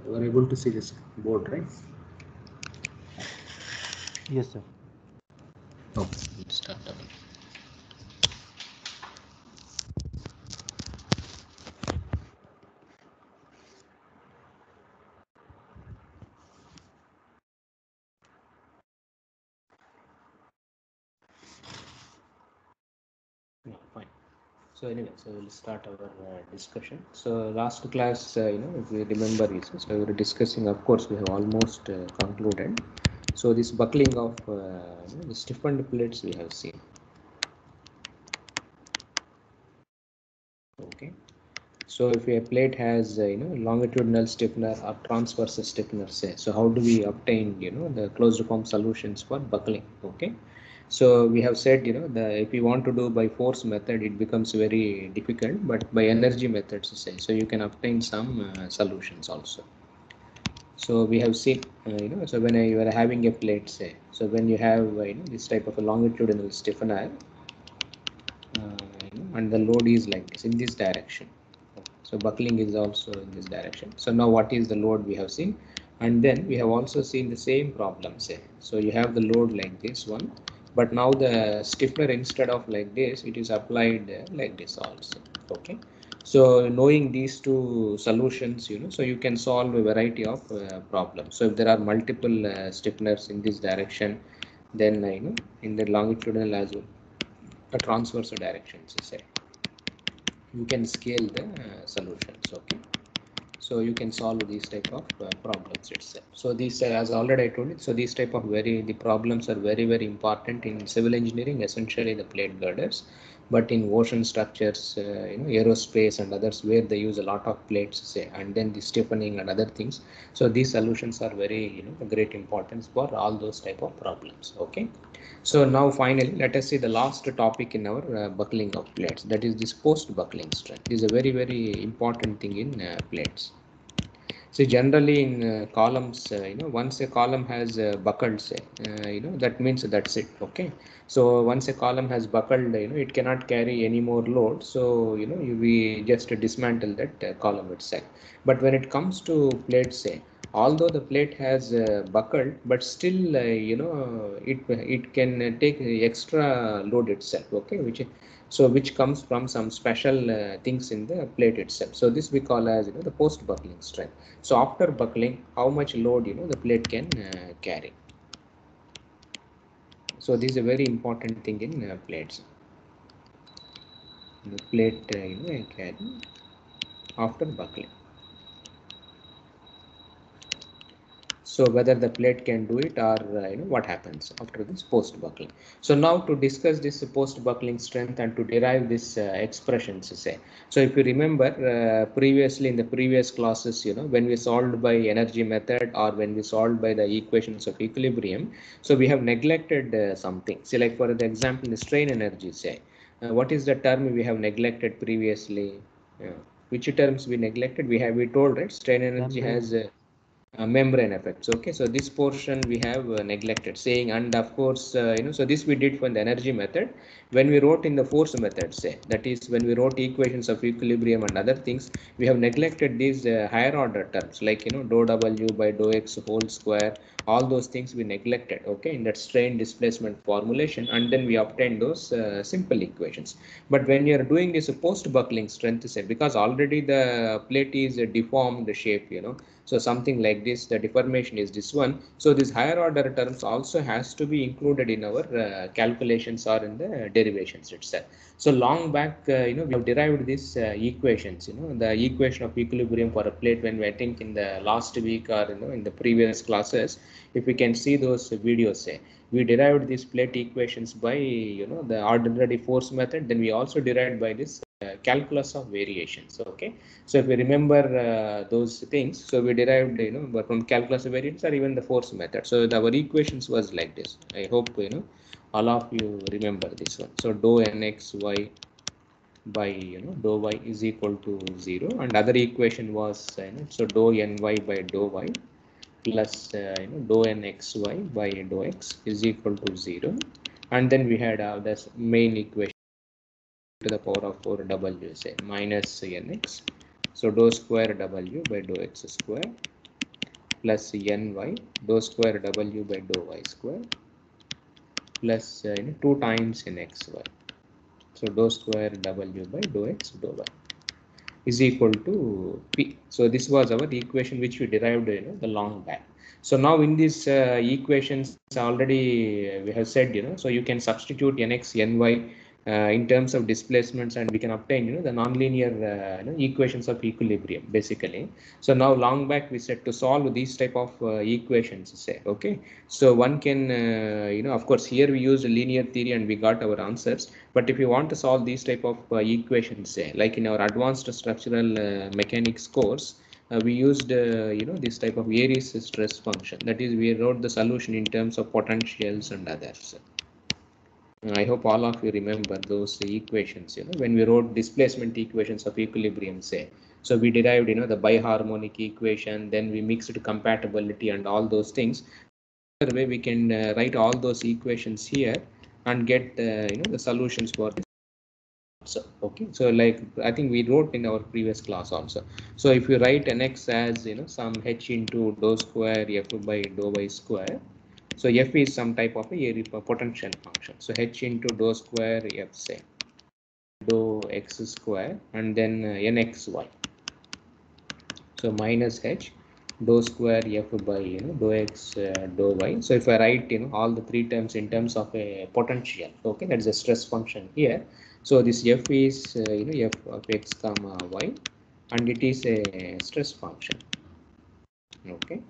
You are able to see this board, right? Yes, sir. Okay, let's start double. Yeah, fine. So anyway, so we'll start our discussion. So last class, if we remember, so we were discussing. Of course, we have almost concluded. So this buckling of the stiffened plates we have seen. Okay. So if a plate has longitudinal stiffener or transverse stiffener, say, so how do we obtain the closed form solutions for buckling? Okay. So we have said if you want to do by force method, it becomes very difficult, but by energy methods, say, so you can obtain some solutions also. So we have seen so when you are having a plate, say, so when you have this type of a longitudinal stiffener, and the load is like this in this direction. So buckling is also in this direction. So now what is the load we have seen? And then we have also seen the same problem, say. So you have the load like this one, but now the stiffener, instead of like this, it is applied like this also. Okay. So knowing these two solutions, so you can solve a variety of problems. So if there are multiple stiffeners in this direction, then in the longitudinal as well, the transverse directions, say, you can scale the solutions. Okay. So you can solve these type of problems itself. So these as already I told you, so these type of the problems are very important in civil engineering, essentially the plate girders, but in ocean structures, aerospace and others, where they use a lot of plates, say, and then the stiffening and other things. So these solutions are very great importance for all those type of problems. Okay. So now finally, let us see the last topic in our buckling of plates, that is this post buckling strength. This is a very important thing in plates. See, generally in columns, once a column has buckled, say, that means that's it. Okay. So once a column has buckled, it cannot carry any more load. So, we just dismantle that column itself. But when it comes to plates, say, although the plate has buckled, but still, it can take extra load itself. Okay. Which comes from some special things in the plate itself. So this we call as, the post buckling strength. So after buckling, how much load the plate can carry. So this is a very important thing in plates. The plate carry after buckling. So whether the plate can do it, or what happens after this post buckling. So now to discuss this post buckling strength and to derive this expressions, say. So if you remember previously in the previous classes, when we solved by energy method or when we solved by the equations of equilibrium, so we have neglected something. See, like for the example, the strain energy, say, what is the term we have neglected previously? Which terms we neglected? We told, right, strain energy Membrane. has membrane effects. Okay, so this portion we have neglected, saying, and of course so this we did for the energy method. When we wrote in the force method, say, that is when we wrote equations of equilibrium and other things, we have neglected these higher order terms, like dou w by dou x whole square. All those things we neglected, okay, in that strain displacement formulation, and then we obtained those simple equations. But when you are doing this post buckling strength, say, because already the plate is a deformed shape, so something like this, the deformation is this one. So these higher order terms also has to be included in our calculations or in the derivations itself. So long back, we have derived these equations, the equation of equilibrium for a plate, when I think in the last week or in the previous classes, if we can see those videos, say, we derived these plate equations by the ordinary force method. Then we also derived by this calculus of variations. Okay. So if we remember those things, so we derived, but from calculus of variance or even the force method. So our equations was like this. I hope all of you remember this one. So dou nxy by dou y is equal to 0, and other equation was so dou ny by dou y plus dou nxy by dou x is equal to 0, and then we had this main equation to the power of 4 w, say, minus nx. So dou square w by dou x square plus ny dou square w by dou y square plus 2 times in xy. So dou square w by dou x dou y is equal to p. So this was our equation which we derived the long back. So now in these equations already we have said so you can substitute nx ny in terms of displacements, and we can obtain the nonlinear equations of equilibrium basically. So now long back we said to solve these type of equations, say, okay. So one can of course here we used linear theory and we got our answers, but if you want to solve these type of equations, say like in our advanced structural mechanics course, we used this type of Aries stress function. That is, we wrote the solution in terms of potentials and others. I hope all of you remember those equations, when we wrote displacement equations of equilibrium, say. So we derived, the biharmonic equation, then we mixed compatibility and all those things. Other way we can write all those equations here and get, the solutions for this. So, okay, so like I think we wrote in our previous class also. So if you write nx as, some h into dou square f by dou y square. So f is some type of a potential function. So h into dou square f, say, dou x square, and then nxy. So minus h dou square f by dou x dou y. So if I write all the three terms in terms of a potential, okay, that is a stress function here. So this f is f of x comma y, and it is a stress function, okay.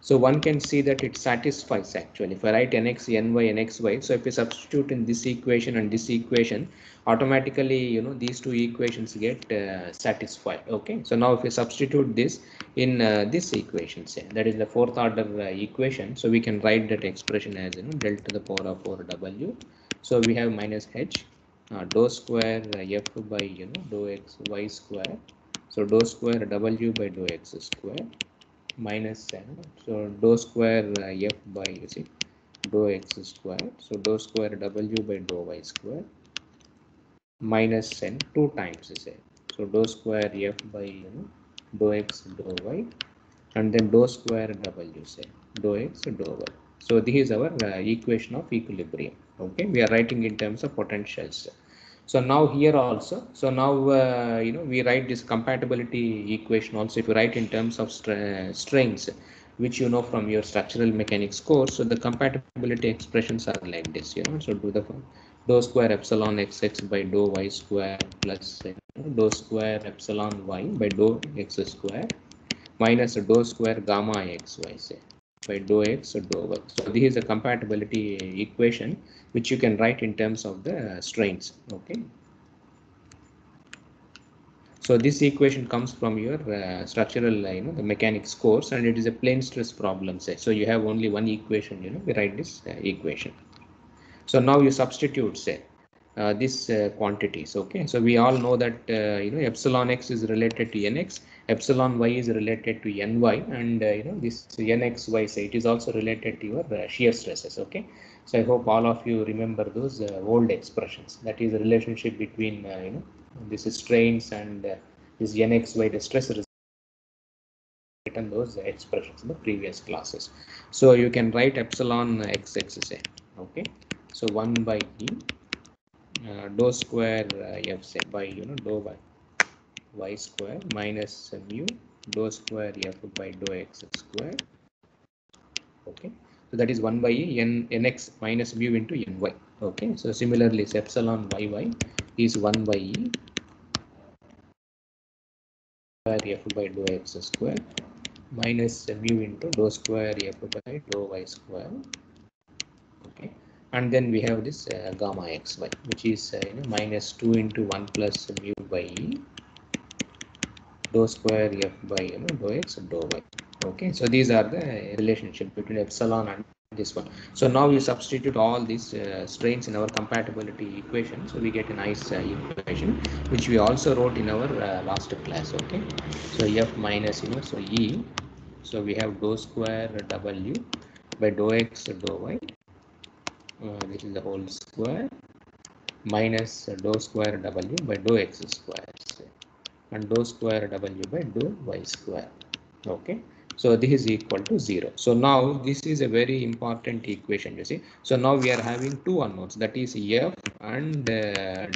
So one can see that it satisfies actually. If I write nx, ny, nxy, so if we substitute in this equation and this equation, automatically these two equations get satisfied. Okay. So now if we substitute this in this equation, say that is the fourth order equation, so we can write that expression as del to the power of 4w. So we have minus h dou square f by dou x y square. So dou square w by dou x square minus n. So dou square f by dou x square. So dou square w by dou y square minus n 2 times say. So dou square f by dou x dou y, and then dou square w, say, dou x dou y. So this is our equation of equilibrium. Okay, we are writing in terms of potentials. So now here also, so now we write this compatibility equation also. If you write in terms of strengths, which you know from your structural mechanics course, so the compatibility expressions are like this. So do the dou square epsilon xx by dou y square plus dou square epsilon y by dou x square minus dou square gamma xy, say, by dou x dou y. So this is a compatibility equation which you can write in terms of the strains. Okay. So this equation comes from your structural, the mechanics course, and it is a plane stress problem, say. So you have only one equation, we write this equation. So now you substitute, say, this quantities. Okay. So we all know that epsilon x is related to nx, epsilon y is related to ny, and this nxy, say, it is also related to your shear stresses. Okay. So I hope all of you remember those old expressions. That is the relationship between this strains and this nxy, the stress, written those expressions in the previous classes. So you can write epsilon xx, say, okay. So 1 by e dou square f, say, by dou by y square minus mu dou square f by dou x square. Okay. So that is 1 by e nx minus mu into ny. Okay. So similarly, epsilon yy is 1 by e square f by dou x square minus mu into dou square f by dou y square. Okay. And then we have this gamma xy, which is minus 2 into 1 plus mu by e dou square f by dou x dou y. Okay. So these are the relationship between epsilon and this one. So now we substitute all these strains in our compatibility equation. So we get a nice equation which we also wrote in our last class. Okay. So f minus so e. So we have dou square w by dou x dou y. This is the whole square minus dou square w by dou x square, and dou square w by dou y square. Okay. So this is equal to 0. So now this is a very important equation, you see. So now we are having two unknowns, that is F and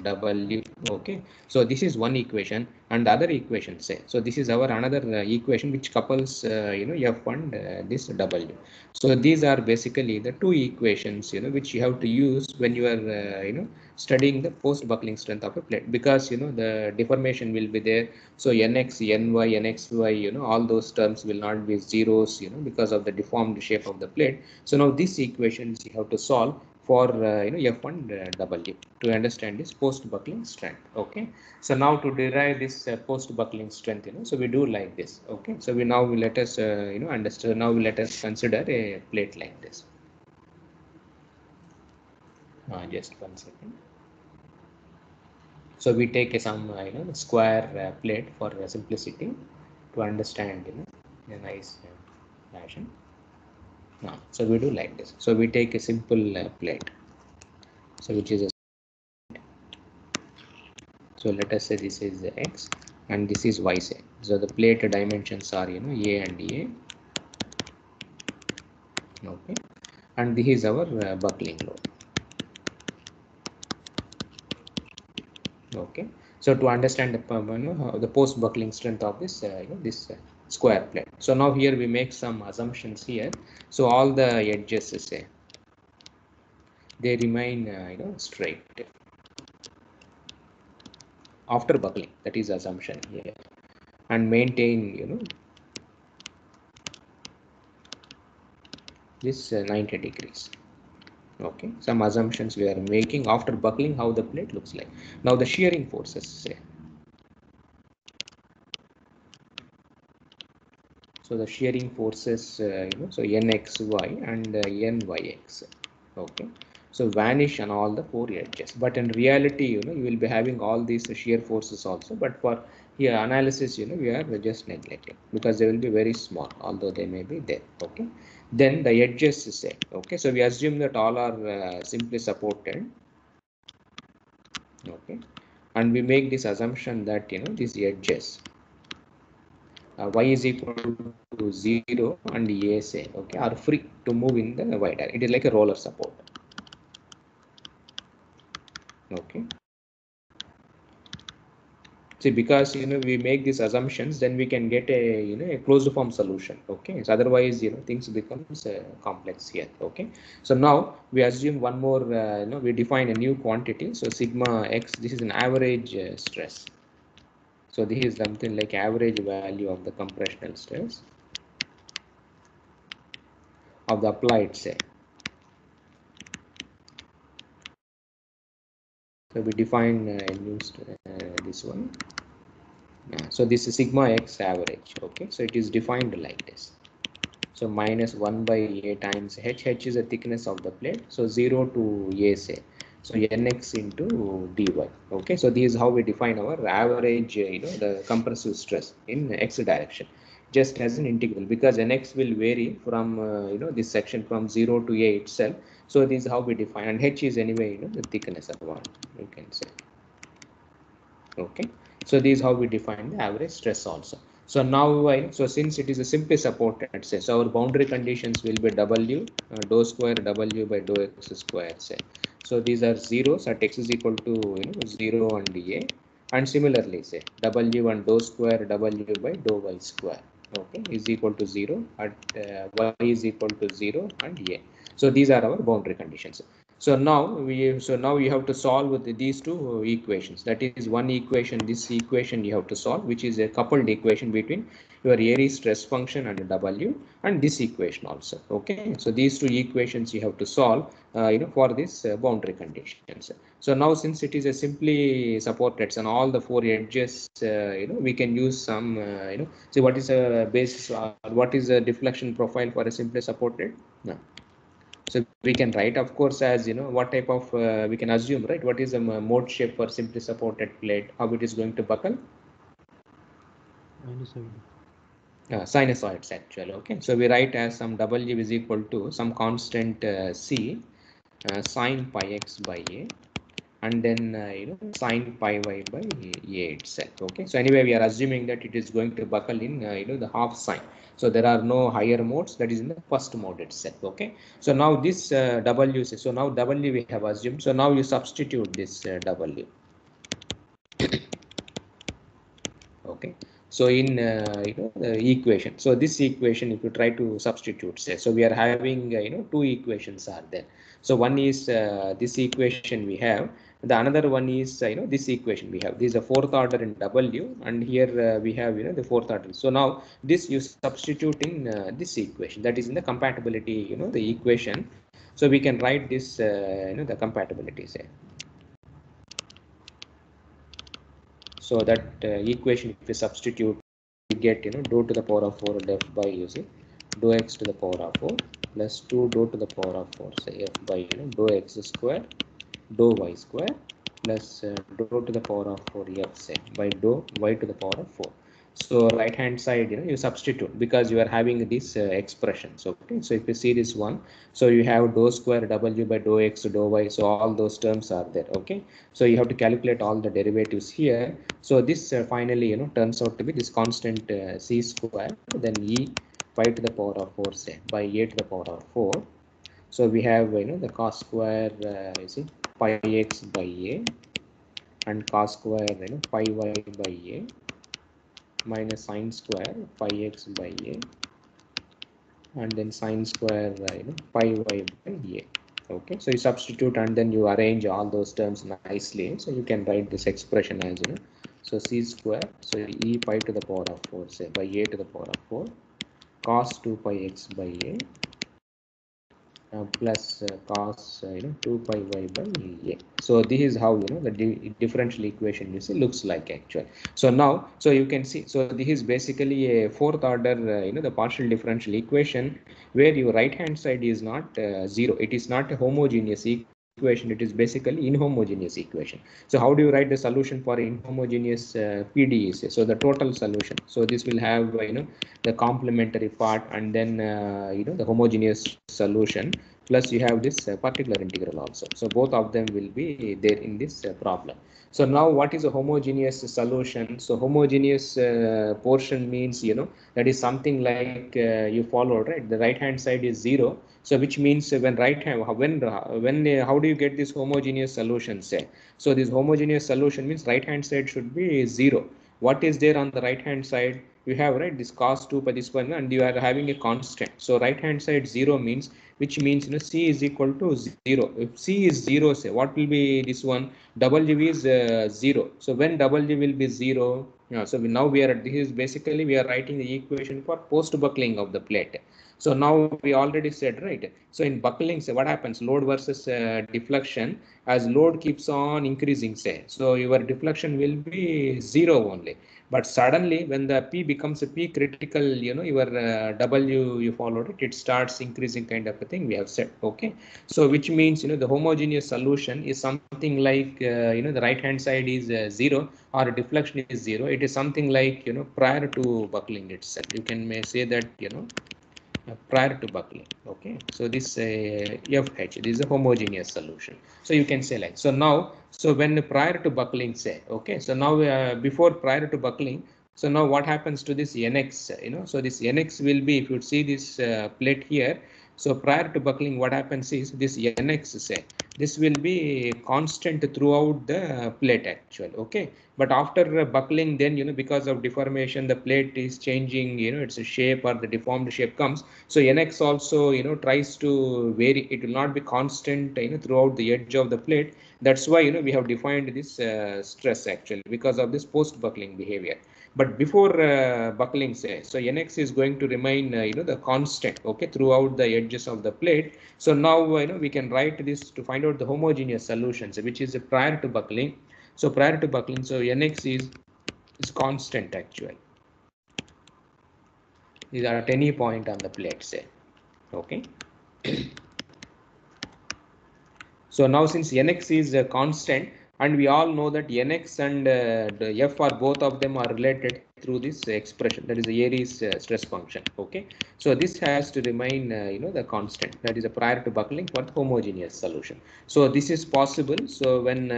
W. Okay. So this is one equation, and the other equation say. So this is our another equation which couples F and this W. So these are basically the two equations which you have to use when you are studying the post buckling strength of a plate, because the deformation will be there. So nx, ny, nxy, all those terms will not be zeros, because of the deformed shape of the plate. So now these equations you have to solve for F and W to understand this post buckling strength. Okay. So now to derive this post buckling strength, so we do like this. Okay. So we now let us understand. Now let us consider a plate like this. Just 1 second. So we take some square plate for simplicity to understand a nice fashion. So we do like this. So we take a simple plate. So which is so let us say this is x and this is y. Say so the plate dimensions are A and A. Okay, and this is our buckling load. Okay, so to understand the post buckling strength of this this square plate. So now here we make some assumptions here. So all the edges say they remain straight after buckling. That is assumption here, and maintain this 90 degrees. Okay, some assumptions we are making after buckling, how the plate looks like. Now the shearing forces say. So the shearing forces so nxy and nyx. Okay, so vanish on all the four edges, but in reality you will be having all these shear forces also, but for here analysis we are just neglecting because they will be very small, although they may be there. Okay, then the edges say. Okay, so we assume that all are simply supported. Okay, and we make this assumption that these edges y is equal to 0 and a say are free to move in the y direction. It is like a roller support. Okay, see, because we make these assumptions, then we can get a a closed form solution. Okay, so otherwise things becomes complex here. Okay, so now we assume one more we define a new quantity. So sigma x, this is an average stress. So this is something like average value of the compressional stress of the applied say. So we define this one. So this is sigma x average. Okay, so it is defined like this. So minus 1 by a times h. H is the thickness of the plate. So 0 to a say. So nx into dy. Okay, so this is how we define our average the compressive stress in x direction, just as an integral, because nx will vary from this section from 0 to a itself. So this is how we define, and h is anyway the thickness of one, you can say. Okay, so this is how we define the average stress also. So now so since it is a simply supported say, so our boundary conditions will be w dou square w by dou x square say. So these are zeros at x is equal to 0 and a, and similarly say w and dou square w by dou y square, okay, is equal to 0 at y is equal to 0 and a. So these are our boundary conditions. So now you have to solve with these two equations. That is one equation, this equation you have to solve, which is a coupled equation between your Aries stress function and W, and this equation also. Okay, so these two equations you have to solve for this boundary conditions. So now since it is a simply supported and all the four edges we can use some see what is a basis or what is a deflection profile for a simply supported. No. So we can write, of course, as what type of we can assume, right? What is a mode shape for simply supported plate? How it is going to buckle? Sinusoids actually. Okay, so we write as some W is equal to some constant C sine pi x by A, and then sine pi y by A itself. Okay, so anyway we are assuming that it is going to buckle in the half sine. So there are no higher modes, that is in the first mode itself. Okay, so now this W, so now W we have assumed, so now you substitute this W. Okay, so in the equation, so this equation if you try to substitute, say, so we are having two equations are there. So one is this equation we have, the another one is this equation we have. This is a fourth order in W, and here we have the fourth order. So now this you substitute in this equation, that is in the compatibility the equation. So we can write this the compatibility, say. So that equation if we substitute, we get dou to the power of 4 def by using dou x to the power of 4 plus 2 dou to the power of 4, say f by dou x square dou y square plus dou to the power of 4 f, say, by dou y to the power of 4. So right hand side you substitute because you are having these expressions. Okay, so if you see this one, so you have dou square w by dou x dou y, so all those terms are there. Okay, so you have to calculate all the derivatives here. So this finally turns out to be this constant c square, then e pi to the power of 4, say, by a to the power of 4. So we have the cos square you see pi x by a, and cos square pi y by a, minus sine square pi x by a, and then sine square pi y by a. Okay, so you substitute and then you arrange all those terms nicely, so you can write this expression as so c square, so e pi to the power of 4, say, by a to the power of 4 cos 2 pi x by a plus cos 2 pi y by a. So this is how the differential equation you see looks like actually. So now, so you can see, so this is basically a fourth order the partial differential equation where your right hand side is not zero. It is not a homogeneous equation, it is basically inhomogeneous equation. So how do you write the solution for inhomogeneous PDEs? So the total solution, so this will have the complementary part, and then the homogeneous solution, plus you have this particular integral also. So both of them will be there in this problem. So now what is a homogeneous solution? So homogeneous portion means that is something like you follow, right? The right hand side is 0. So which means when right hand, when how do you get this homogeneous solution, say? So this homogeneous solution means right hand side should be 0. What is there on the right hand side? You have, right, this cos 2 by this one, and you are having a constant. So right hand side 0 means, which means c is equal to 0. If c is 0, say, what will be this one? W is 0. So when W will be 0, so now we are, this is basically we are writing the equation for post buckling of the plate. So now we already said, right? So in buckling, say, what happens? Load versus deflection. As load keeps on increasing, say, so your deflection will be 0 only. But suddenly when the P becomes a P critical, your W, you followed it, it starts increasing kind of a thing we have said. Okay, so which means the homogeneous solution is something like the right hand side is 0 or deflection is 0. It is something like prior to buckling itself. You can may say that prior to buckling. Okay, so this FH, this is a homogeneous solution. So you can say like, so now, so when prior to buckling, say, okay, so now before prior to buckling, so now what happens to this NX? So this NX will be, if you see this plate here, so prior to buckling, what happens is this NX, say, this will be constant throughout the plate actually. Okay, but after buckling, then because of deformation, the plate is changing, its shape, or the deformed shape comes. So NX also tries to vary. It will not be constant throughout the edge of the plate. That's why we have defined this stress actually because of this post buckling behavior. But before buckling, say, so NX is going to remain the constant, okay, throughout the edges of the plate. So now we can write this to find out the homogeneous solutions, which is prior to buckling. So prior to buckling, so NX is constant actually. These are at any point on the plate, say. Okay. So now since Nx is a constant, and we all know that Nx and F are both of them are related through this expression, that is the Aries stress function. Okay, so this has to remain the constant, that is a prior to buckling for the homogeneous solution. So this is possible. So when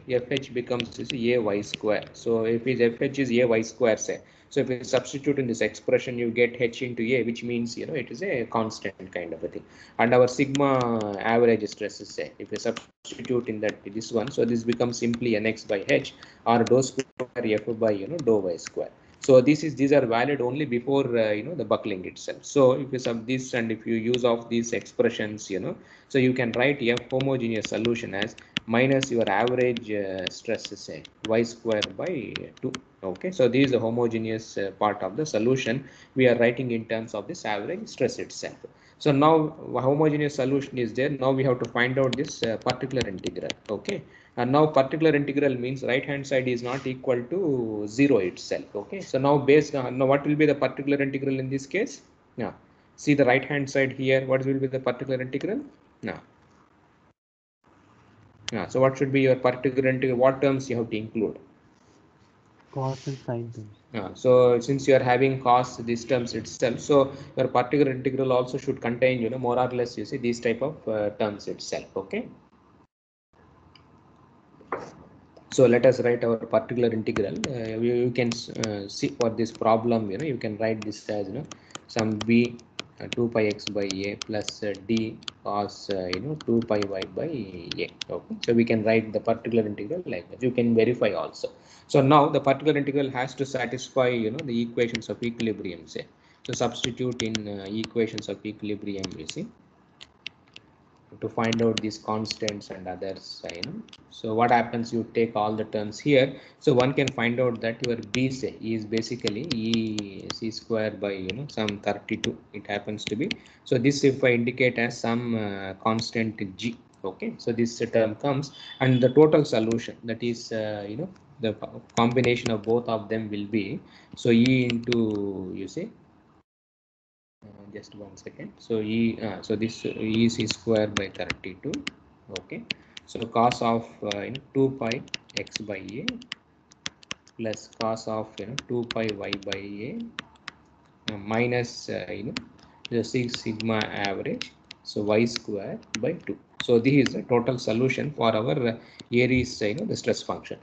Fh becomes a y square, so if is Fh is a y square, say, So if you substitute in this expression, you get h into a, which means it is a constant kind of a thing. And our sigma average stress is say, if you substitute in that this one, so this becomes simply nx by h or dou square f by dou y square. So these are valid only before the buckling itself. So if you sub this and if you use of these expressions, so you can write f homogeneous solution as minus your average stress, say y square by 2. Okay, so this is the homogeneous part of the solution we are writing in terms of this average stress itself. So now homogeneous solution is there. Now we have to find out this particular integral. Okay, and now particular integral means right hand side is not equal to 0 itself. Okay, so now based on now what will be the particular integral in this case? Now see the right hand side here, what will be the particular integral? Now so what should be your particular integral? What terms you have to include? Cos and sine terms. So since you are having cos these terms itself, so your particular integral also should contain more or less these type of terms itself. Okay. So let us write our particular integral. You can see for this problem, you can write this as some b 2 pi x by a plus d cos 2 pi y by a. Okay, so we can write the particular integral like that. You can verify also. So now the particular integral has to satisfy the equations of equilibrium. Say so substitute in equations of equilibrium. You see, to find out these constants and others. So what happens, you take all the terms here, so one can find out that your b say is basically e c square by some 32 it happens to be. So this if I indicate as some constant g. Okay, so this term comes, and the total solution, that is the combination of both of them will be, so e into you see just 1 second. So so this e c square by 32. Okay, so cos of 2 pi x by a plus cos of 2 pi y by a minus the 6 sigma average, so y square by 2. So this is the total solution for our Aries the stress function.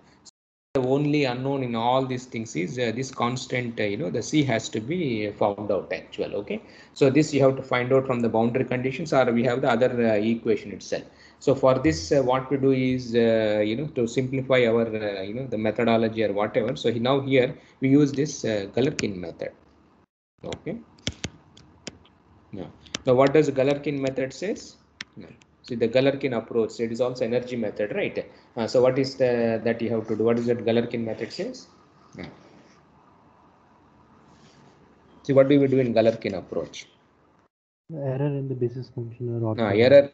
The only unknown in all these things is this constant, the c has to be found out actual. Okay, so this you have to find out from the boundary conditions, or we have the other equation itself. So for this what we do is to simplify our the methodology or whatever. So now here we use this Galerkin method. Okay, now what does Galerkin method says? See the Galerkin approach, it is also energy method, right? So what is that you have to do? What is that Galerkin method says? See what do we do in Galerkin approach? Error in the basis function are orthogonal. Error.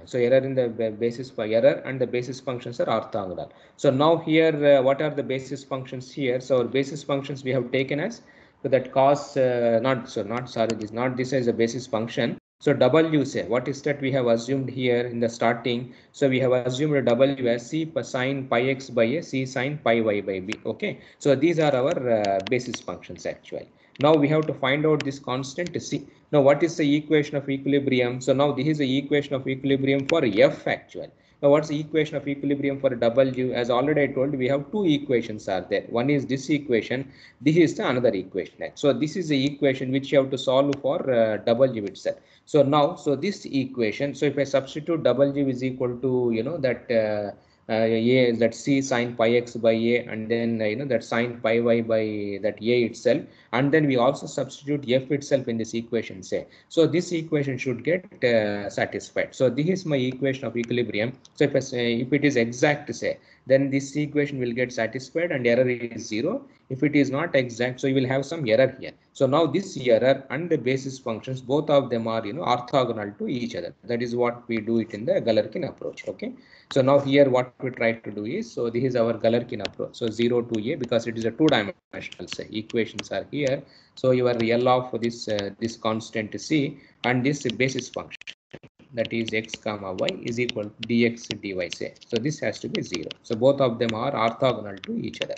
So error in the basis for error and the basis functions are orthogonal. So now here what are the basis functions here? So our basis functions we have taken as, so that cos not this as a basis function. So w say what is that we have assumed here in the starting. So we have assumed w as c sine pi x by a, c sine pi y by b. Okay, so these are our basis functions actually. Now we have to find out this constant c. Now what is the equation of equilibrium? So now this is the equation of equilibrium for f actually. Now what's the equation of equilibrium for w? As already I told, we have two equations are there. One is this equation, this is the another equation. So this is the equation which you have to solve for w itself. So now, so this equation, so if I substitute w is equal to that a is that c sine pi x by a, and then that sine pi y by that a itself, and then we also substitute f itself in this equation say. So this equation should get satisfied. So this is my equation of equilibrium. So if it is exact say, then this equation will get satisfied and error is 0. If it is not exact, so you will have some error here. So now this error and the basis functions, both of them are orthogonal to each other. That is what we do it in the Galerkin approach. Okay, so now here what we try to do is, so this is our Galerkin approach. So 0 to a, because it is a two-dimensional say equations are here. So your L of this constant c and this basis function, that is x comma y is equal to dx dy say. So this has to be 0. So both of them are orthogonal to each other.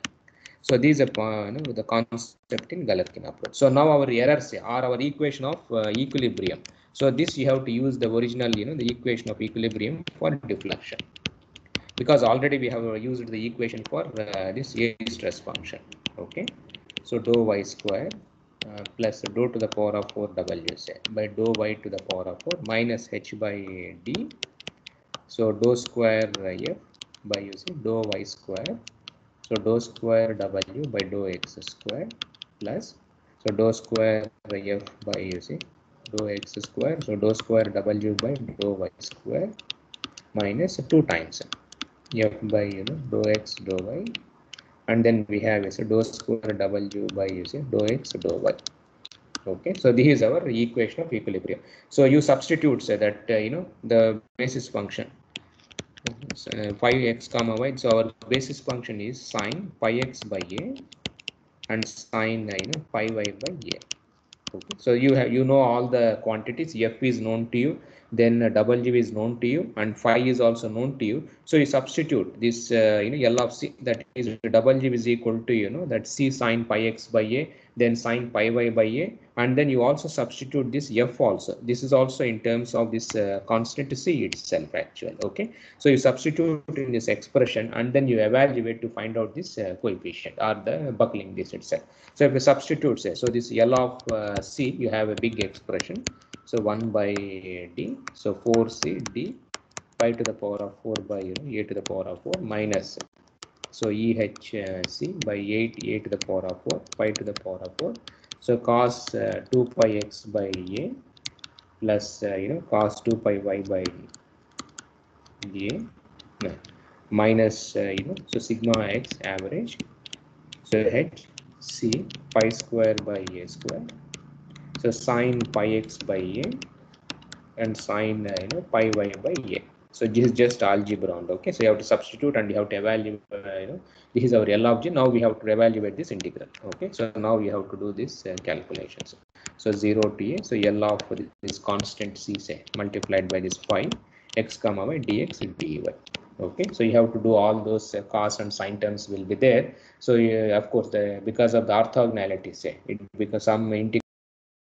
So these are the concept in Galerkin approach. So now our errors are our equation of equilibrium. So this you have to use the original the equation of equilibrium for deflection, because already we have used the equation for this Aries stress function. Okay. So dou y square plus dou to the power of 4 w say by dou y to the power of 4 minus h by d. So dou square f by using dou y square. So dou square w by dou x square plus so dou square f by using dou x square. So dou square w by dou y square minus 2 times f by dou x dou y, and then we have is dou square w by using dou x dou y. Okay, so this is our equation of equilibrium. So you substitute say that the basis function phi x comma y. So our basis function is sine pi x by a and sine pi y by a. Okay. So you know all the quantities. F is known to you, then W is known to you, and phi is also known to you. So you substitute this L of C, that is W is equal to that C sine pi x by a, then sine pi y by a, and then you also substitute this F also. This is also in terms of this constant C itself actually. Okay, so you substitute in this expression and then you evaluate to find out this coefficient or the buckling this itself. So if you substitute say, so this L of C, you have a big expression. So 1 by D, so 4C D, pi to the power of 4 by a to the power of 4 minus. So EHC by 8 a to the power of 4, pi to the power of 4. So cos 2 pi x by a plus cos 2 pi y by a minus so sigma x average. So h c pi square by a square. So sine pi x by a and sine pi y by a. So this is just algebra. Okay, so you have to substitute and you have to evaluate. This is our L of G. Now we have to evaluate this integral. Okay, so now we have to do this calculations. So 0 to a. So L of this constant c say multiplied by this phi x comma y dx dy. Okay, so you have to do all those cos and sine terms will be there. So of course because of the orthogonality say it, because some integral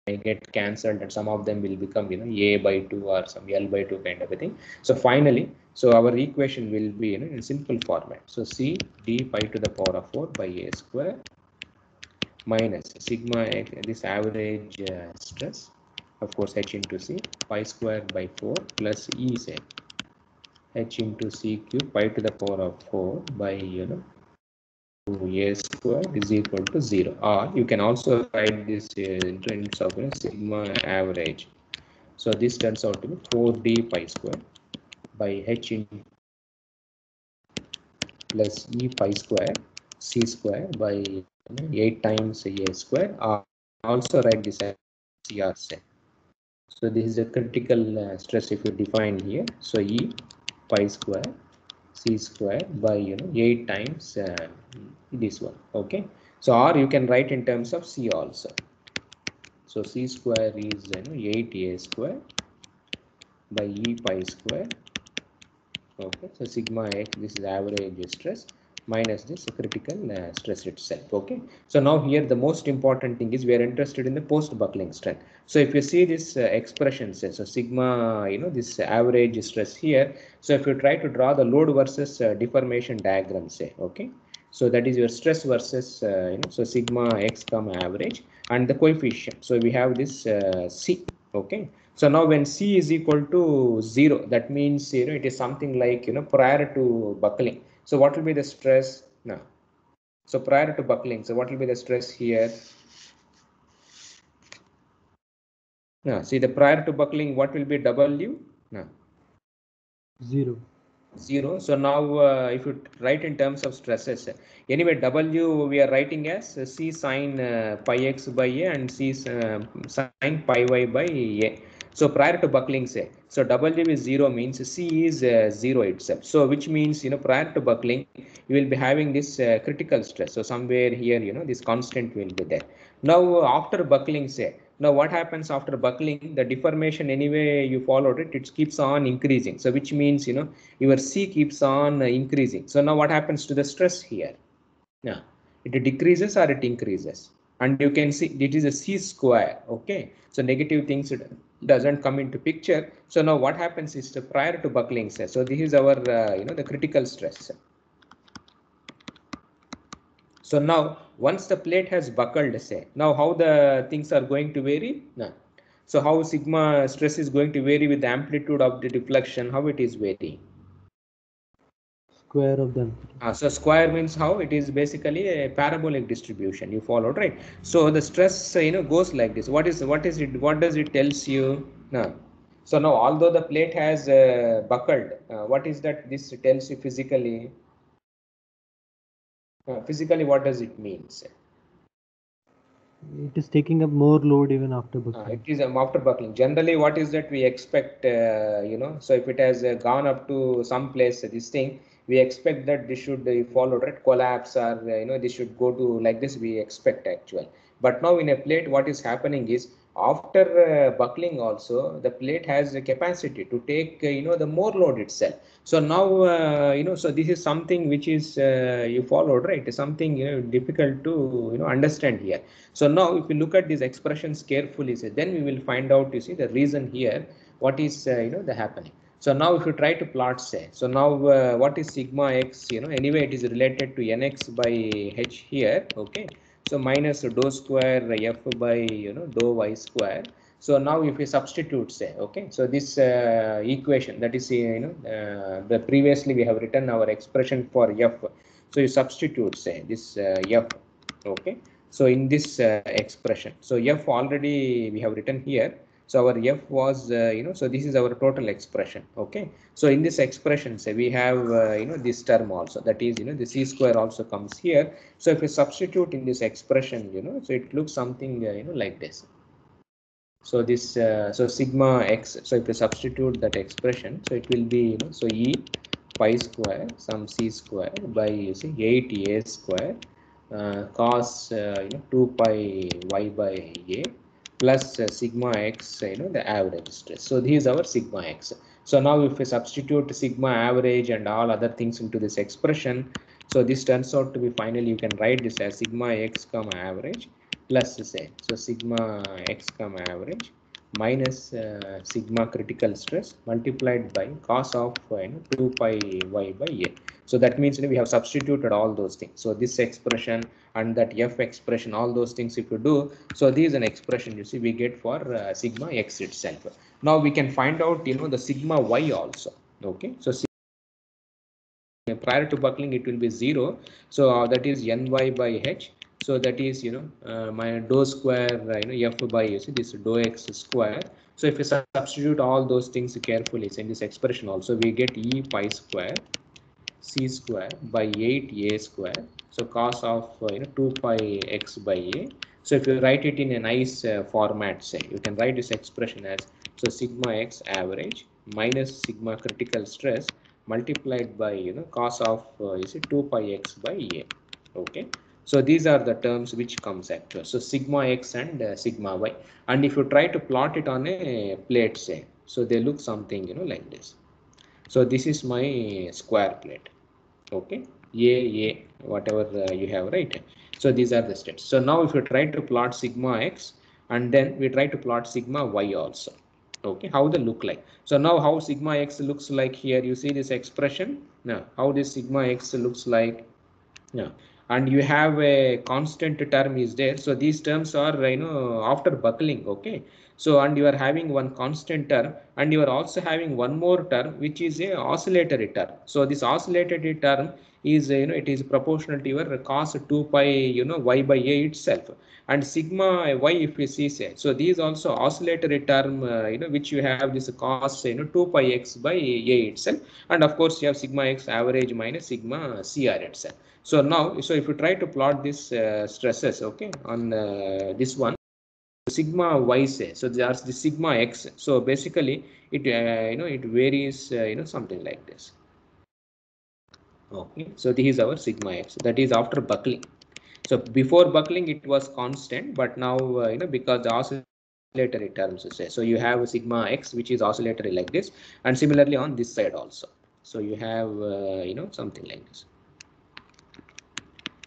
may get cancelled and some of them will become a by 2 or some L by 2 kind of a thing. So finally, so our equation will be in simple format. So C d pi to the power of 4 by a square minus sigma x, this average stress, of course h into c, pi square by 4 plus E say h into c cube pi to the power of 4 by a square is equal to 0, or you can also write this in terms of sigma average. So this turns out to be 4d pi square by h in plus e pi square c square by 8 times a square, or also write this as CR set. So this is the critical stress if you define here. So e pi square c square by 8 times this one. Okay, so or you can write in terms of c also. So c square is 8a square by e pi square. Okay, so sigma x, this is average stress minus this critical stress itself. Okay, so now here the most important thing is we are interested in the post buckling strength. So if you see this expression says so sigma this average stress here. So if you try to draw the load versus deformation diagram say, okay, so that is your stress versus so sigma x comma average and the coefficient. So we have this c. Okay, so now when C is equal to 0, that means it is something like prior to buckling. So what will be the stress now? So prior to buckling, so what will be the stress here? Now see the prior to buckling, what will be W? Now 0. 0. So now if you write in terms of stresses, anyway W we are writing as C sine pi x by a and C sine pi y by a. So prior to buckling say, so W is 0 means C is 0 itself. So which means prior to buckling you will be having this critical stress. So somewhere here this constant will be there. Now after buckling say, now what happens after buckling? The deformation anyway you followed it, it keeps on increasing. So which means your C keeps on increasing. So now what happens to the stress here? Now it decreases or it increases, and you can see it is a C square. Okay, so negative things doesn't come into picture. So now what happens is prior to buckling say, so this is our the critical stress. So now once the plate has buckled, say, now how the things are going to vary? No. So how sigma stress is going to vary with the amplitude of the deflection, how it is varying? Square of them. So square means how it is basically a parabolic distribution. You followed, right? So the stress, goes like this. What is it? What does it tells you? No. So now, although the plate has buckled, what is that? This tells you physically. Physically, what does it mean? Say? It is taking up more load even after buckling. It is after buckling. Generally, what is that we expect? So if it has gone up to some place, this thing, we expect that this should follow, right? Collapse, or this should go to like this. We expect actual. But now in a plate, what is happening is after buckling also, the plate has a capacity to take the more load itself. So now so this is something which is you followed, right? Something difficult to understand here. So now if you look at these expressions carefully, then we will find out, you see, the reason here, what is the happening. So now if you try to plot, say, so now what is sigma x? Anyway, it is related to nx by h here. Okay, so minus dou square f by dou y square. So now if we substitute, say, okay, so this equation, that is the previously we have written our expression for f. So you substitute, say, this f. Okay, so in this expression, so f already we have written here. So our f was so this is our total expression. Okay, so in this expression, say, we have this term also, that is the c square also comes here. So if we substitute in this expression, so it looks something like this. So this so sigma x, so if we substitute that expression, so it will be so e pi square some c square by, you see, 8a square cos 2 pi y by a plus sigma x, the average stress. So this is our sigma x. So now if we substitute sigma average and all other things into this expression, so this turns out to be, finally you can write this as sigma x comma average plus, say, so sigma x comma average minus sigma critical stress multiplied by cos of 2 pi y by a. So that means we have substituted all those things. So this expression and that f expression, all those things if you do, so this is an expression, you see, we get for sigma x itself. Now we can find out the sigma y also. Okay, so prior to buckling it will be 0. So that is ny by h. So that is my dou square f by, you see, this dou x square. So if you substitute all those things carefully, so in this expression also we get e pi square c square by 8a square. So cos of 2 pi x by a. So if you write it in a nice format, say, you can write this expression as so sigma x average minus sigma critical stress multiplied by cos of you see 2 pi x by a. Okay, so these are the terms which comes actual. So sigma x and sigma y, and if you try to plot it on a plate, say, so they look something like this. So this is my square plate. Okay, a whatever you have, right? So these are the states. So now if you try to plot sigma x and then we try to plot sigma y also, okay, how they look like. So now how sigma x looks like here, you see this expression. Now how this sigma x looks like. Yeah, and you have a constant term is there. So these terms are after buckling. Okay, so and you are having one constant term and you are also having one more term which is a oscillatory term. So this oscillatory term is it is proportional to your cos 2 pi y by a itself, and sigma y if we see, say, so these also oscillatory term which you have this cos 2 pi x by a itself, and of course you have sigma x average minus sigma cr itself. So now, so if you try to plot this stresses, okay, on this one, sigma y, say, so there's the sigma x. So basically, it it varies something like this. Okay, so this is our sigma x. That is after buckling. So before buckling, it was constant, but now because the oscillatory terms, say, so you have sigma x which is oscillatory like this, and similarly on this side also. So you have something like this.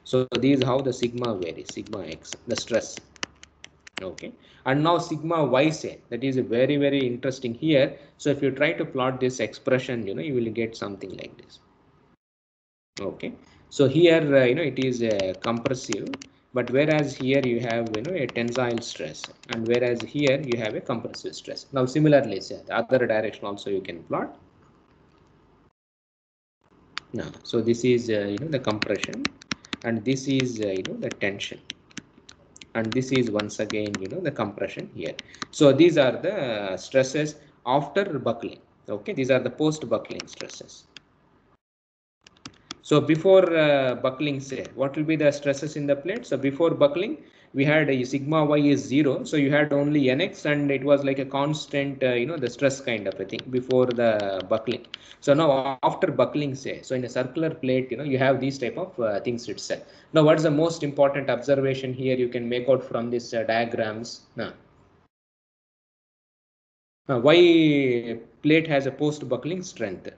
So this is how the sigma varies, sigma x, the stress. Okay, and now sigma y, say, that is very, very interesting here. So if you try to plot this expression, you will get something like this. Okay, so here it is compressive, But whereas here you have a tensile stress, and whereas here you have a compressive stress. Now similarly, say the other direction also you can plot. Now, so this is the compression, and this is the tension, and this is once again the compression here. So these are the stresses after buckling. Okay, these are the post buckling stresses. So before buckling, say, what will be the stresses in the plate? So before buckling, we had a sigma y is 0. So you had only nx, and it was like a constant, the stress kind of a thing before the buckling. So now after buckling, say, so in a circular plate, you have these type of things itself. Now, what's the most important observation here you can make out from these diagrams? Now, why plate has a post buckling strength?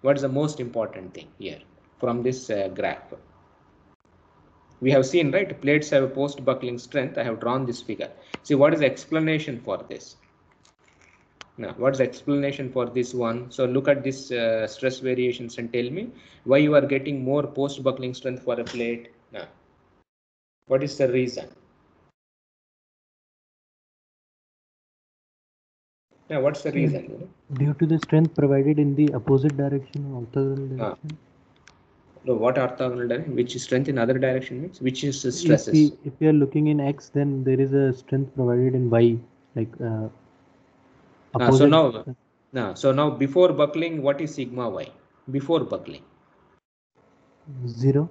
What's the most important thing here from this graph? We have seen, right, plates have a post buckling strength. I have drawn this figure. See, what is the explanation for this? Now, what's the explanation for this one? So look at this stress variations and tell me why you are getting more post buckling strength for a plate. Now, what is the reason? Now, what's the reason? Due to the strength provided in the opposite direction or orthogonal direction. No, what orthogonal direction? Which strength in other direction means? Which is stresses? If we are looking in X, then there is a strength provided in Y, like opposite. So now before buckling, what is sigma y? Before buckling? 0.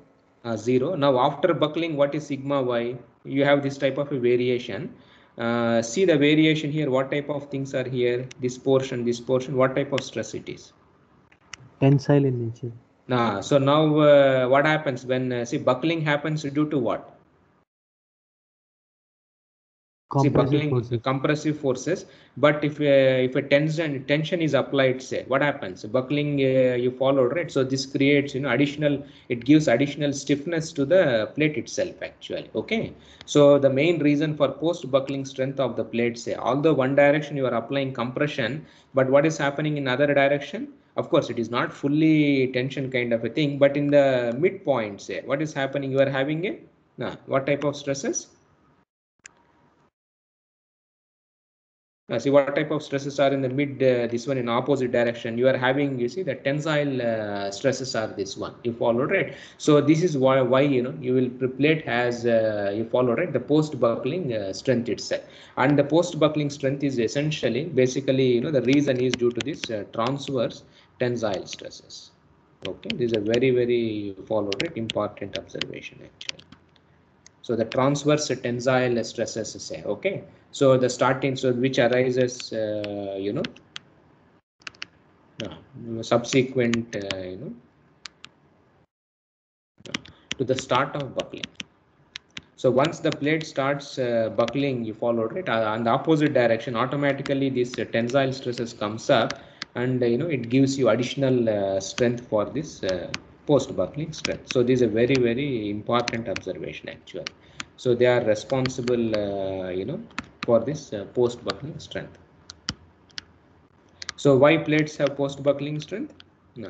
0. Now after buckling, what is sigma y? You have this type of a variation. See the variation here. What type of things are here? This portion, this portion. What type of stress it is? Tensile in nature. So now what happens when see buckling happens due to what? Compressive forces. But if a tension is applied, say, what happens? Buckling you followed, right? So this creates additional, it gives additional stiffness to the plate itself actually. Okay, so the main reason for post buckling strength of the plate, say, although one direction you are applying compression, but what is happening in other direction? Of course it is not fully tension kind of a thing, but in the midpoint, say, what is happening? You are having a what type of stresses? See what type of stresses are in the mid, this one in opposite direction. You are having, you see, the tensile stresses are this one. You follow, right? So this is why you will plate has you follow, right, the post buckling strength itself. And the post buckling strength is essentially, basically, the reason is due to this transverse tensile stresses. Okay, this is a very follow, right, important observation actually. So the transverse tensile stresses, say, okay. So the starting, so which arises, subsequent, to the start of buckling. So once the plate starts buckling, you follow, right, on the opposite direction, automatically this tensile stresses comes up, and it gives you additional strength for this post buckling strength. So this is a very important observation actually. So they are responsible for this post buckling strength. So why plates have post buckling strength? No.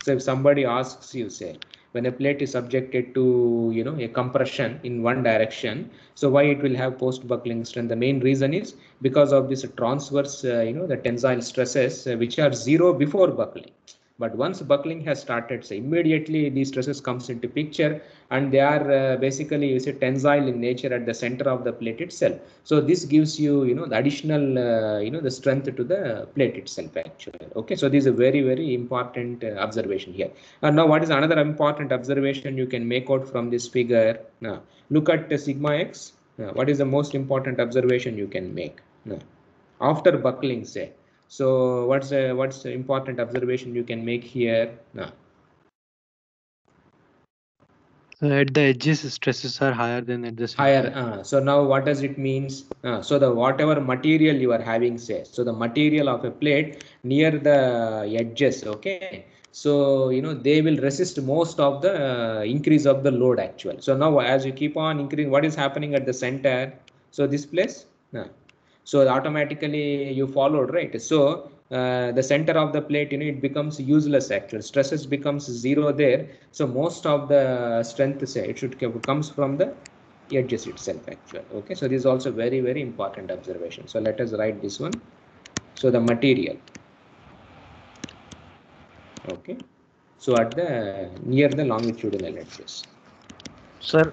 So if somebody asks you, say, when a plate is subjected to a compression in one direction, so why it will have post buckling strength? The main reason is because of this transverse the tensile stresses which are 0 before buckling. But once buckling has started, so immediately these stresses comes into picture, and they are basically, you say, tensile in nature at the center of the plate itself. So this gives you the additional the strength to the plate itself actually. Okay, so this is a very important observation here. And now what is another important observation you can make out from this figure? Now look at sigma x. What is the most important observation you can make after buckling, say? So what's the important observation you can make here? So at the edges, stresses are higher than at the center. Higher. So now what does it means? So the whatever material you are having, say, so the material of a plate near the edges, okay, so they will resist most of the increase of the load actually. So now as you keep on increasing, what is happening at the center? So this place, So automatically you followed, right? So the center of the plate, it becomes useless actually. Stresses becomes zero there. So most of the strength, say, it should comes from the edges itself actually. Okay, so this is also very, very important observation. So let us write this one. So the material. Okay, so at the near the longitudinal edges. Sir,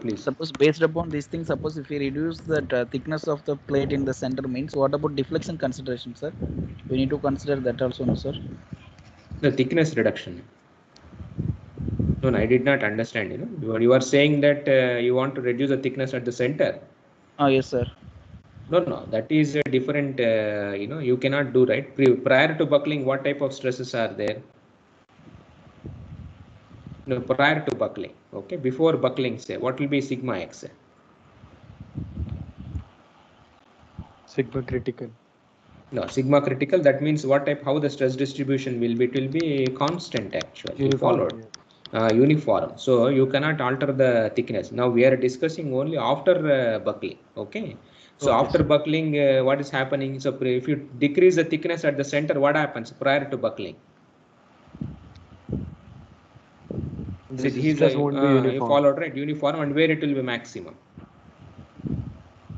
Please. suppose based upon these things, suppose if we reduce the thickness of the plate in the center means, what about deflection consideration, sir? We need to consider that also, no, sir? The thickness reduction. No, I did not understand. You are saying that you want to reduce the thickness at the center. Yes, sir. No, that is a different. You cannot do, right. Prior to buckling, what type of stresses are there? No, prior to buckling. Okay, before buckling, say what will be sigma x? Sigma critical. No, sigma critical. That means what type? How the stress distribution will be? It will be constant actually. You Uniform. followed. Yeah. Uniform. So you cannot alter the thickness. Now we are discussing only after buckling. Okay. So Okay, after sir. buckling, what is happening? So if you decrease the thickness at the center, what happens prior to buckling? This He's stress won't be you uniform. followed, right? Uniform, and where it will be maximum?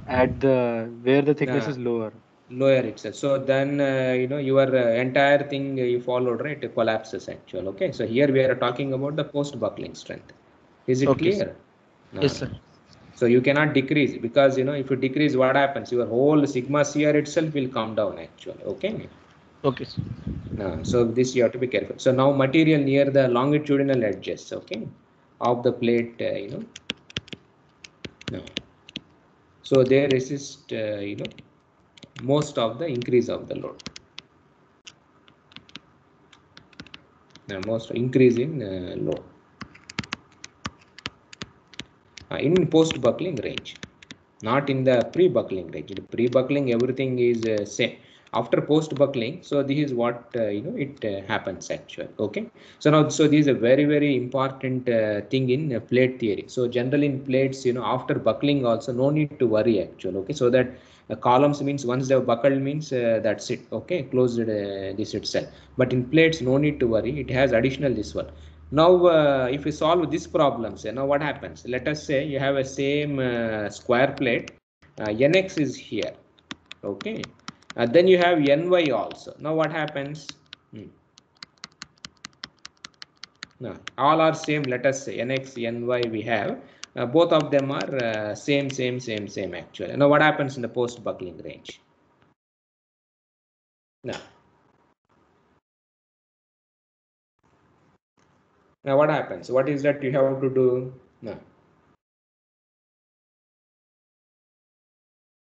At where the thickness is lower. Lower itself. So then your entire thing you followed, right? It collapses actually. Okay. So here we are talking about the post buckling strength. Is it Okay, clear? sir. Yes, sir. So you cannot decrease, because if you decrease, what happens? Your whole sigma CR itself will come down actually. Okay. Okay, sir. So this you have to be careful. So now material near the longitudinal edges, okay, of the plate, so they resist, most of the increase of the load. Most increase in load in post buckling range, not in the pre buckling range. In pre buckling, everything is same. After post buckling, so this is what it happens actually. Okay. So now, so this is a very, very important thing in plate theory. So generally in plates, after buckling also, no need to worry actually. Okay. So that columns means once they have buckled means that's it. Okay, closed this itself. But in plates, no need to worry. It has additional this one. Now, if we solve this problem, say, now what happens? Let us say you have a same square plate. Nx is here. Okay. Then you have ny also. Now what happens? No, all are same. Let us say nx, ny we have. Both of them are same actually. Now what happens in the post buckling range? Now what happens? What is that you have to do? Now,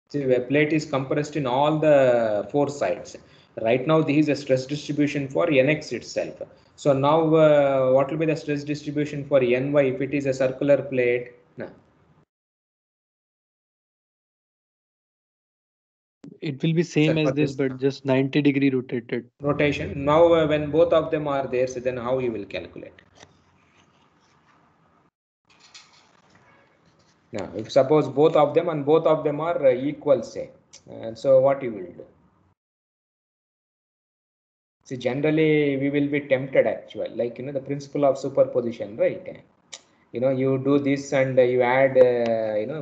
see, the plate is compressed in all the four sides. Right now, this is a stress distribution for Nx itself. So now, what will be the stress distribution for Ny if it is a circular plate? No. It will be same as this, but just 90-degree rotated. Rotation. Now, when both of them are there, so then how you will calculate? Now, if suppose both of them are equal, say, and so what you will do? See, generally we will be tempted actually, like the principle of superposition, right? You do this and you add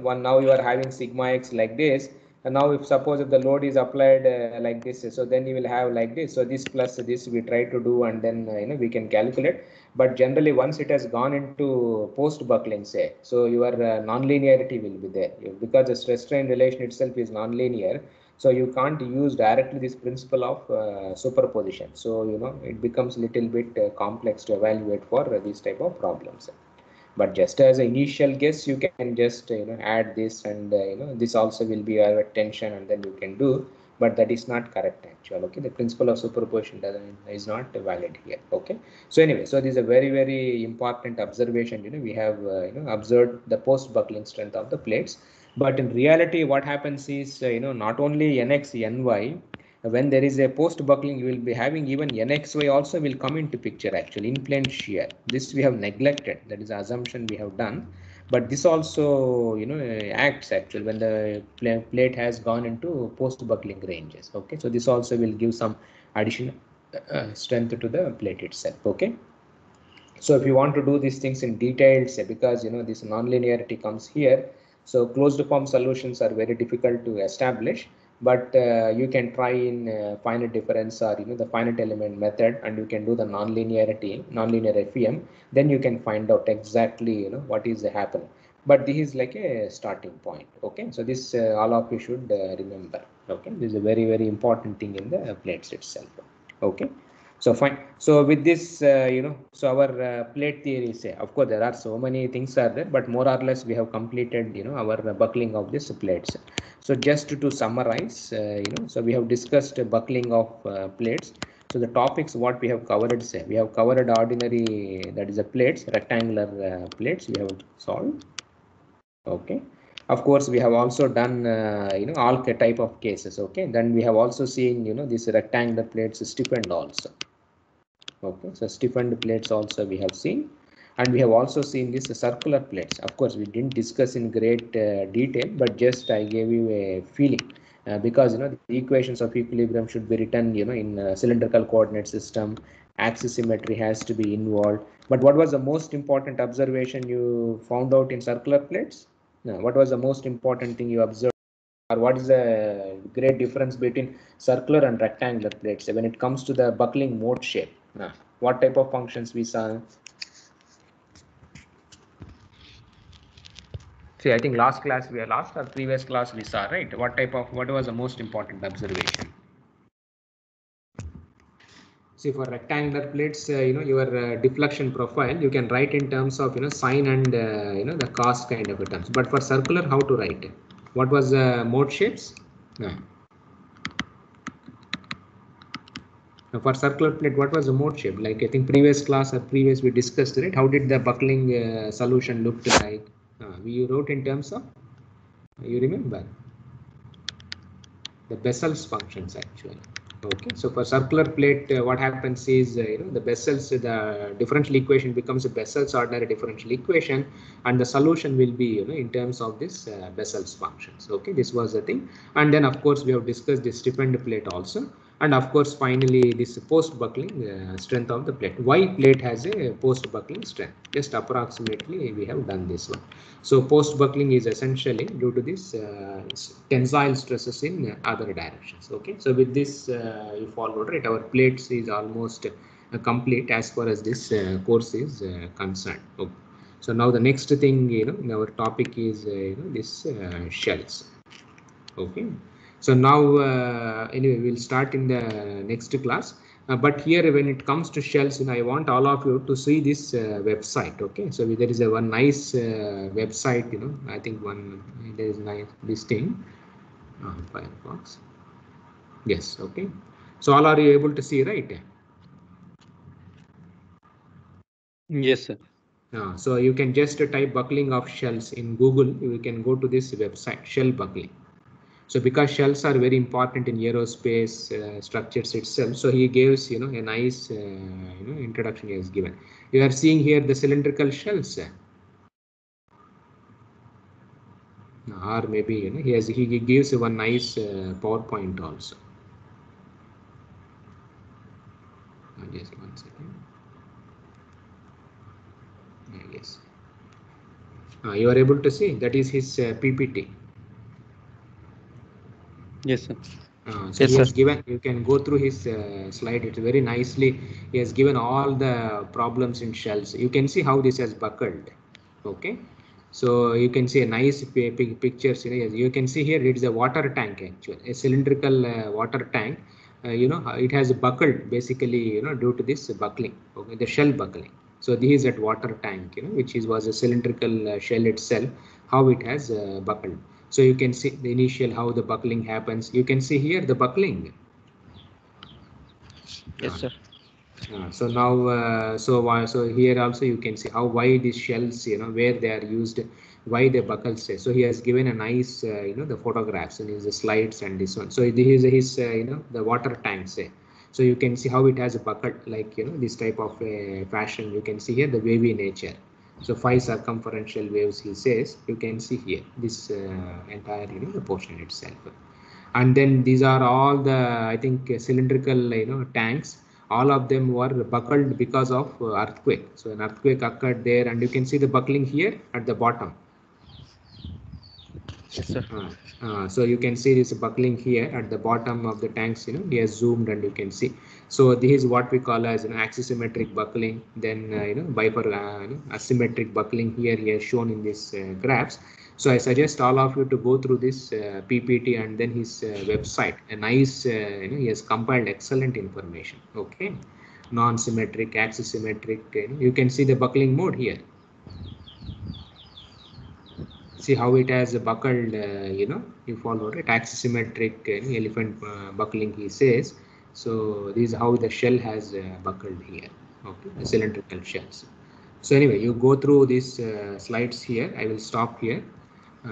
one. Now you are having sigma x like this, and now if suppose if the load is applied like this, so then you will have like this. So this plus this we try to do, and then we can calculate. But generally once it has gone into post buckling, say, so your non-linearity will be there, because the stress strain relation itself is non-linear. So you can't use directly this principle of superposition. So it becomes little bit complex to evaluate for these type of problems. But just as an initial guess, you can just add this, and this also will be our tension, and then you can do. But that is not correct actually. Okay, the principle of superposition is not valid here. Okay. So anyway, so this is a very, very important observation. We have observed the post buckling strength of the plates. But in reality, what happens is not only nx, ny, when there is a post buckling, you will be having even nxy also will come into picture actually in plane shear. This we have neglected. That is the assumption we have done. but this also, you know, acts actually when the plate has gone into post buckling ranges. Okay, so this also will give some additional strength to the plate itself. Okay, so if you want to do these things in detail, say, because you know this non-linearity comes here, so closed form solutions are very difficult to establish, but you can try in finite difference or, you know, the finite element method, and you can do the nonlinear FEM. Then you can find out exactly, you know, what is happening. But this is like a starting point. Okay, so this all of you should remember. Okay, this is a very, very important thing in the plates itself. Okay, so fine. So with this, you know, so our plate theory say, of course, there are so many things are there, but more or less we have completed, you know, our buckling of these plates. So just to summarize, you know, so we have discussed buckling of plates. So the topics what we have covered, say, we have covered ordinary, that is a plates, rectangular plates we have solved. Okay, of course we have also done you know, all type of cases. Okay, then we have also seen, you know, this rectangular plates stiffened also. Okay, so stiffened plates also we have seen, and we have also seen this circular plates. Of course we didn't discuss in great detail, but just I gave you a feeling, because you know the equations of equilibrium should be written, you know, in cylindrical coordinate system. Axis symmetry has to be involved. But what was the most important observation you found out in circular plates? What was the most important thing you observed, or what is the great difference between circular and rectangular plates when it comes to the buckling mode shape? What type of functions we saw? See, I think last class we are last or previous class we saw, right? What type of, what was the most important observation? See, for rectangular plates, you know, your deflection profile you can write in terms of, you know, sine and you know, the cos kind of a terms. But for circular, how to write it? What was the mode shapes? No. Now for circular plate, what was the mode shape? Like I think previous class or previous we discussed, right? How did the buckling solution look like? We wrote in terms of, you remember? The Bessel's functions actually. Okay, so for circular plate, what happens is, you know, the Bessel's, the differential equation becomes a Bessel's ordinary differential equation, and the solution will be, you know, in terms of this Bessel's functions. Okay, this was the thing, and then of course we have discussed the stiffened plate also, and of course finally this post buckling strength of the plate. Why plate has a post buckling strength? Just approximately we have done this one. So post buckling is essentially due to this tensile stresses in other directions. Okay, so with this you followed, right? Our plates is almost complete as far as this course is concerned. Okay. So now the next thing, you know, our topic is you know, this shells. Okay, so now anyway we'll start in the next class. But here when it comes to shells, you know, I want all of you to see this website. Okay, so there is a one nice website, you know, I think one, there is nice this thing, Firefox. Yes, okay, so all are you able to see, right? Yes, sir. So you can just type buckling of shells in Google. You can go to this website, shell buckling. So because shells are very important in aerospace structures itself, so he gives, you know, a nice you know, introduction he has given. You are seeing here the cylindrical shells, or maybe, you know, he gives one nice PowerPoint also. Just one second. Yes, you are able to see that is his PPT. Yes, sir. So he has given, you can go through his slide, it's very nicely, he has given all the problems in shells. You can see how this has buckled. Okay, so you can see a nice pictures, you know, you can see here it is a water tank actually, a cylindrical water tank. You know, it has buckled basically, you know, due to this buckling. Okay, the shell buckling. So this is at water tank, you know, which was a cylindrical shell itself, how it has buckled. So you can see the initial, how the buckling happens. You can see here the buckling. Yes, sir. So now, so here also you can see how, why these shells, you know, where they are used, why they buckle say. So he has given a nice, you know, the photographs in his slides and this one. So this is his, you know, the water tank say. So you can see how it has a bucket, like, you know, this type of fashion. You can see here the wavy nature. So 5 circumferential waves, he says. You can see here this entire the portion itself. And then these are all the, I think, cylindrical tanks. All of them were buckled because of earthquake. So an earthquake occurred there, and you can see the buckling here at the bottom. Yes, sir. So you can see this buckling here at the bottom of the tanks. He has zoomed, and you can see. So this is what we call as an axisymmetric buckling. Then asymmetric buckling here he has shown in this graphs. So I suggest all of you to go through this PPT and then his website. A nice, he has compiled excellent information. Okay, non-symmetric, axisymmetric. You can see the buckling mode here. See how it has buckled, you follow it, axisymmetric elephant buckling, he says. So this is how the shell has buckled here, okay, the cylindrical shells. So anyway, you go through these slides here. I will stop here.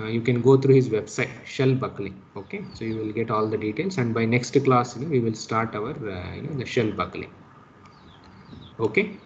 You can go through his website, shell buckling. Okay, so you will get all the details, and by next class, we will start our the shell buckling. Okay.